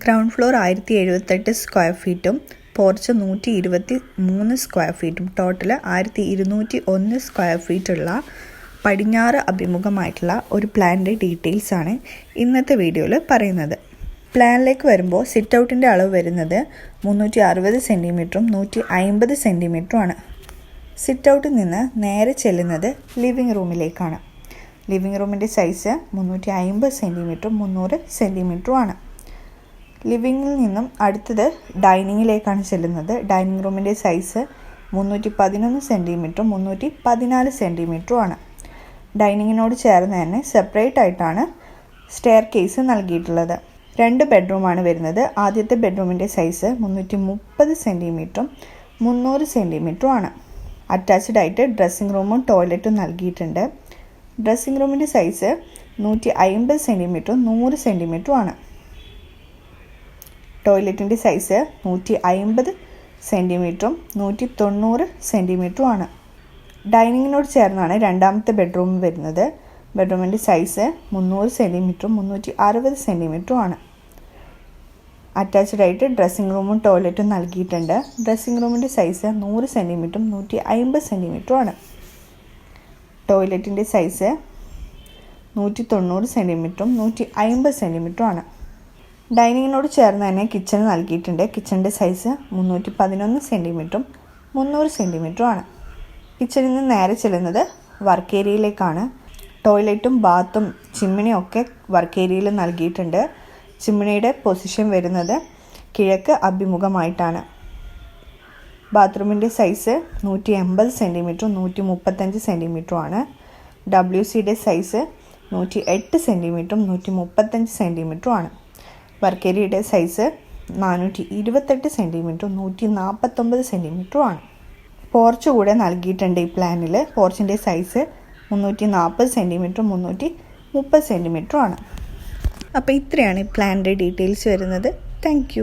Ground floor 1078 square ഫീറ്റും porch 123 square ഫീറ്റും total 1201 square ഫീറ്റുള്ള പടിഞ്ഞാറ് അഭിമുഖമായിട്ടുള്ള ഒരു പ്ലാനിൻ്റെ ഡീറ്റെയിൽസാണ് ഇന്നത്തെ വീഡിയോയിൽ പറയുന്നത്. പ്ലാനിലേക്ക് വരുമ്പോൾ സിറ്റ് ഔട്ടിൻ്റെ അളവ് വരുന്നത് 360 സെൻറ്റിമീറ്ററും 150 സെൻറ്റിമീറ്ററുമാണ്. സിറ്റ് ഔട്ടിൽ നിന്ന് നേരെ ചെല്ലുന്നത് ലിവിങ് റൂമിലേക്കാണ്. ലിവിങ് റൂമിൻ്റെ സൈസ് 350 സെൻറ്റിമീറ്ററും 300 സെൻറ്റിമീറ്ററുമാണ്. ലിവിങ്ങിൽ നിന്നും അടുത്തത് ഡൈനിങ്ങിലേക്കാണ് ചെല്ലുന്നത്. ഡൈനിങ് റൂമിൻ്റെ സൈസ് 311 സെൻറ്റിമീറ്ററും 314 സെൻറ്റിമീറ്ററുമാണ്. ഡൈനിങ്ങിനോട് ചേർന്ന് തന്നെ സെപ്പറേറ്റ് ആയിട്ടാണ് സ്റ്റെയർ കേസ് നൽകിയിട്ടുള്ളത്. 2 ബെഡ്റൂമാണ് വരുന്നത്. ആദ്യത്തെ ബെഡ്റൂമിൻ്റെ സൈസ് 330 സെൻറ്റിമീറ്ററും 300 സെൻറ്റിമീറ്ററുമാണ്. അറ്റാച്ച്ഡ് ആയിട്ട് ഡ്രസ്സിംഗ് റൂമും ടോയ്ലറ്റും നൽകിയിട്ടുണ്ട്. ഡ്രസ്സിംഗ് റൂമിൻ്റെ സൈസ് 150 സെൻറ്റിമീറ്ററും 100 സെൻറ്റിമീറ്ററുമാണ്. ടോയ്ലറ്റിൻ്റെ സൈസ് 150 സെൻറ്റിമീറ്ററും 190 സെൻറ്റിമീറ്ററുമാണ്. ഡൈനിങ്ങിനോട് ചേർന്നാണ് രണ്ടാമത്തെ ബെഡ്റൂം വരുന്നത്. ബെഡ്റൂമിൻ്റെ സൈസ് 300 സെൻറ്റിമീറ്ററും 360 സെൻറ്റിമീറ്ററുമാണ്. അറ്റാച്ച്ഡ് ആയിട്ട് ഡ്രസ്സിംഗ് റൂമും ടോയ്ലറ്റും നൽകിയിട്ടുണ്ട്. ഡ്രസ്സിംഗ് റൂമിൻ്റെ സൈസ് 100 സെൻറ്റിമീറ്ററും 150 സെൻറ്റിമീറ്ററുമാണ്. ടോയ്ലറ്റിൻ്റെ സൈസ് 190 സെൻറ്റിമീറ്ററും 150 സെൻറ്റിമീറ്ററുമാണ്. ഡൈനിങ്ങിനോട് ചേർന്ന് തന്നെ കിച്ചൺ നൽകിയിട്ടുണ്ട്. കിച്ചണിൻ്റെ സൈസ് 311 സെൻറ്റിമീറ്ററും 300 സെൻറ്റിമീറ്ററുമാണ്. കിച്ചണിൽ നിന്ന് നേരെ ചെല്ലുന്നത് വർക്ക് ഏരിയയിലേക്കാണ്. ടോയ്ലറ്റും ബാത്തും ചിമ്മിണിയും ഒക്കെ വർക്ക് ഏരിയയിൽ നൽകിയിട്ടുണ്ട്. ചിമ്മിണിയുടെ പൊസിഷൻ വരുന്നത് കിഴക്ക് അഭിമുഖമായിട്ടാണ്. ബാത്റൂമിൻ്റെ സൈസ് 180 സെൻറ്റിമീറ്ററും 135 സെൻറ്റിമീറ്ററുമാണ്. WCയുടെ സൈസ് 108 സെൻറ്റിമീറ്ററും 135 സെൻറ്റിമീറ്ററുമാണ്. വർക്ക് ഏരിയയുടെ സൈസ് 428 സെൻറ്റിമീറ്ററും 149 സെൻറ്റിമീറ്ററുമാണ്. പോർച്ച് കൂടെ നൽകിയിട്ടുണ്ട് ഈ പ്ലാനിൽ. പോർച്ചിൻ്റെ സൈസ് 340 സെൻറ്റിമീറ്ററും 330 സെൻറ്റിമീറ്ററുമാണ്. അപ്പോൾ ഇത്രയാണ് ഈ പ്ലാനിൻ്റെ ഡീറ്റെയിൽസ് വരുന്നത്. താങ്ക്